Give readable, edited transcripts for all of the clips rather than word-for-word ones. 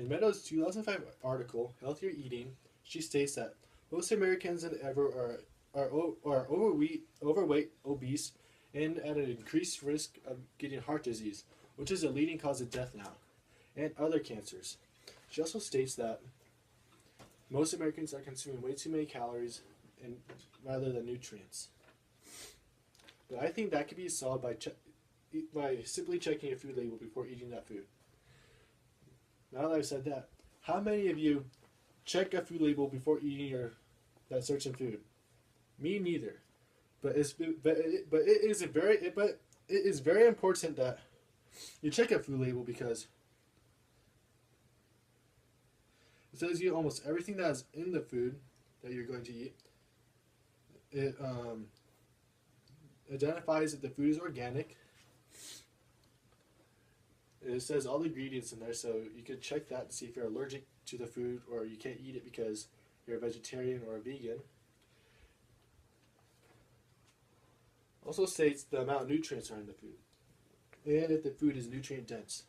In Meadows' 2005 article, Healthier Eating, she states that most Americans than ever are overweight, obese, and at an increased risk of getting heart disease, which is a leading cause of death now, and other cancers. She also states that most Americans are consuming way too many calories and rather than nutrients. But I think that could be solved by simply checking your food label before eating that food. Now that I've said that, how many of you check a food label before eating that certain food? Me neither. But it is very important that you check a food label because it tells you almost everything that is in the food that you're going to eat. It identifies if the food is organic. It says all the ingredients in there, so you can check that to see if you're allergic to the food or you can't eat it because you're a vegetarian or a vegan. Also states the amount of nutrients are in the food and if the food is nutrient dense.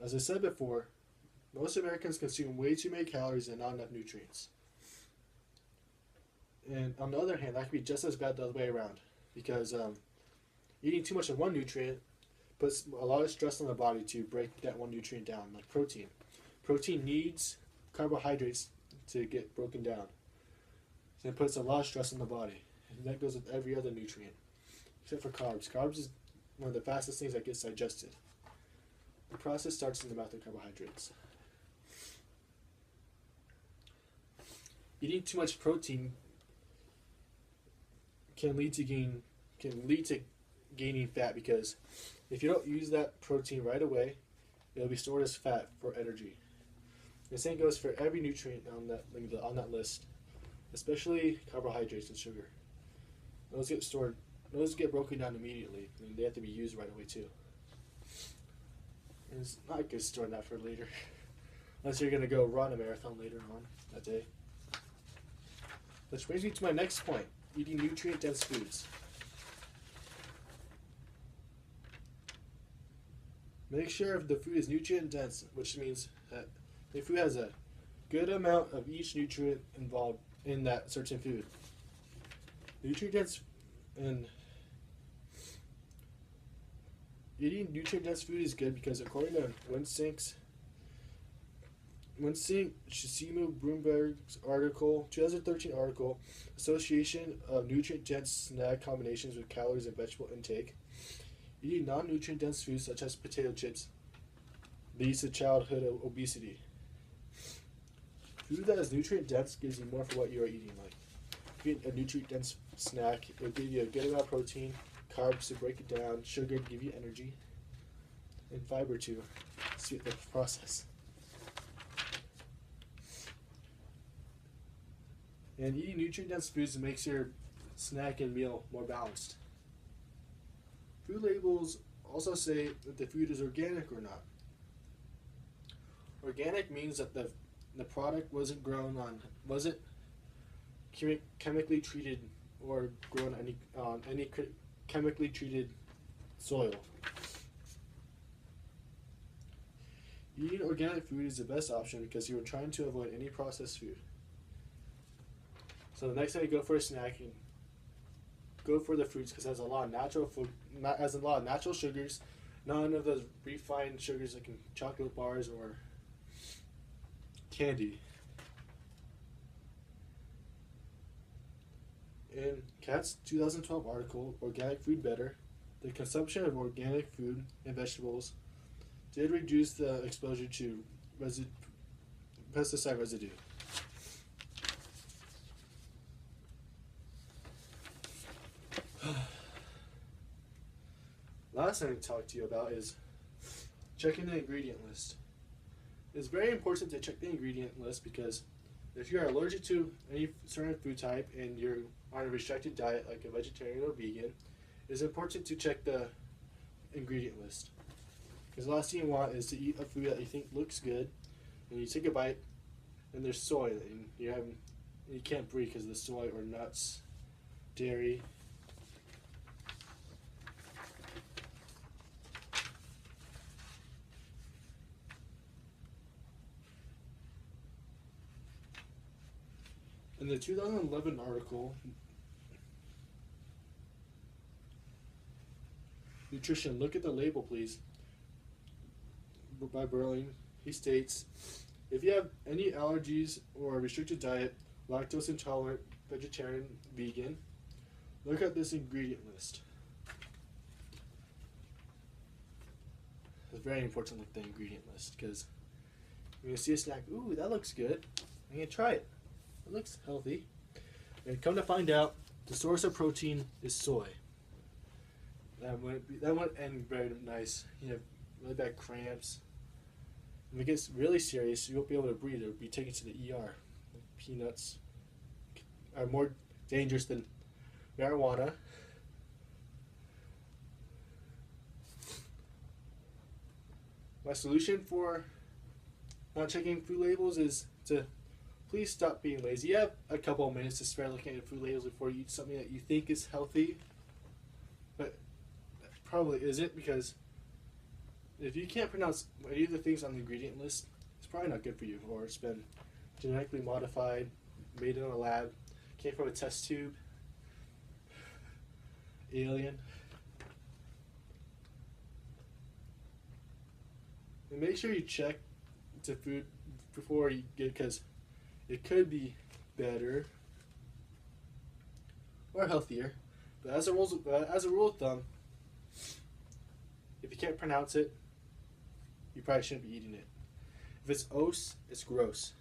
As I said before, most Americans consume way too many calories and not enough nutrients. And on the other hand, that could be just as bad the other way around because eating too much of one nutrient puts a lot of stress on the body to break that one nutrient down, like protein. Protein needs carbohydrates to get broken down. So it puts a lot of stress on the body. And that goes with every other nutrient, except for carbs. Carbs is one of the fastest things that gets digested. The process starts in the mouth of carbohydrates. Eating too much protein can lead to gaining fat because if you don't use that protein right away, it'll be stored as fat for energy. The same goes for every nutrient on that list, especially carbohydrates and sugar. Those get broken down immediately, and they have to be used right away too. And it's not good storing that for later, unless you're going to go run a marathon later on that day. Which brings me to my next point: eating nutrient-dense foods. Make sure if the food is nutrient dense, which means that the food has a good amount of each nutrient involved in that certain food. Nutrient dense and eating nutrient dense food is good because according to Winsink, Shisimu Bloomberg's article, 2013 article, Association of Nutrient Dense Snack Combinations with Calories and Vegetable Intake, eating non-nutrient dense foods such as potato chips leads to childhood obesity. Food that is nutrient dense gives you more for what you are eating. Like eating a nutrient dense snack, it will give you a good amount of protein, carbs to break it down, sugar to give you energy, and fiber to suit the process. And eating nutrient dense foods makes your snack and meal more balanced. Food labels also say if the food is organic or not. Organic means that the product wasn't chemically treated or grown on any chemically treated soil. Eating organic food is the best option because you are trying to avoid any processed food. So the next time you go for a snack, go for the fruits because it has a lot of natural sugars, none of those refined sugars like in chocolate bars or candy. In Kat's 2012 article, Organic Food Better, the consumption of organic food and vegetables did reduce the exposure to pesticide residue. Last thing to talk to you about is checking the ingredient list. It's very important to check the ingredient list because if you're allergic to any certain food type and you're on a restricted diet like a vegetarian or vegan, it's important to check the ingredient list. Because the last thing you want is to eat a food that you think looks good and you take a bite and there's soy and you can't breathe because of the soy or nuts, dairy. In the 2011 article, Nutrition, Look at the Label Please, by Berling, he states, if you have any allergies or a restricted diet, lactose intolerant, vegetarian, vegan, look at this ingredient list. It's very important to look at the ingredient list because you're going to see a snack, ooh, that looks good. I'm going to try it. It looks healthy. And come to find out, the source of protein is soy. That wouldn't end very nice. You have really bad cramps. When it gets really serious, you won't be able to breathe. You'll be taken to the ER. Peanuts are more dangerous than marijuana. My solution for not checking food labels is to please stop being lazy. You have a couple of minutes to spare looking at food labels before you eat something that you think is healthy, but probably isn't, because if you can't pronounce any of the things on the ingredient list, it's probably not good for you, or it's been genetically modified, made in a lab, came from a test tube, alien. And make sure you check the food before you get, because it could be better or healthier. But as a rule of thumb, if you can't pronounce it, you probably shouldn't be eating it. If it's os, it's gross.